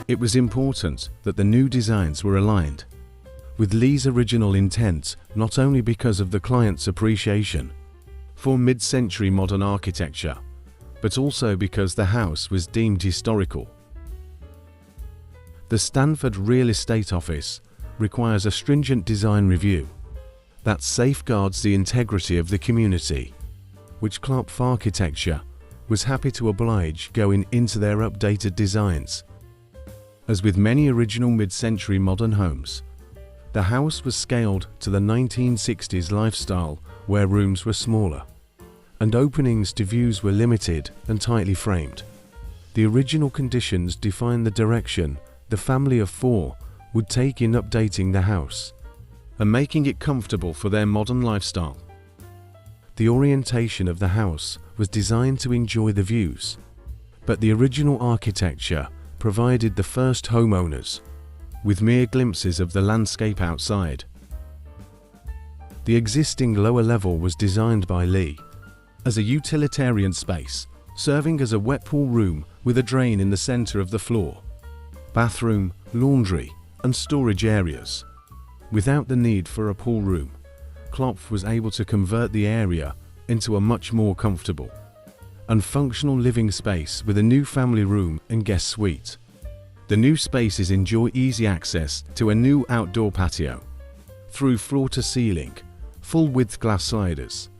It was important that the new designs were aligned with Lee's original intent, not only because of the client's appreciation for mid-century modern architecture, but also because the house was deemed historical. The Stanford Real Estate Office requires a stringent design review that safeguards the integrity of the community, which Klopf Architecture was happy to oblige going into their updated designs. As with many original mid-century modern homes, the house was scaled to the 1960s lifestyle, where rooms were smaller and openings to views were limited and tightly framed. The original conditions define the direction the family of four would take in updating the house and making it comfortable for their modern lifestyle. The orientation of the house was designed to enjoy the views, but the original architecture provided the first homeowners with mere glimpses of the landscape outside. The existing lower level was designed by Lee as a utilitarian space, serving as a wet pool room with a drain in the center of the floor, bathroom, laundry, and storage areas. Without the need for a pool room, Klopf was able to convert the area into a much more comfortable and functional living space with a new family room and guest suite. The new spaces enjoy easy access to a new outdoor patio through floor-to-ceiling, full-width glass sliders,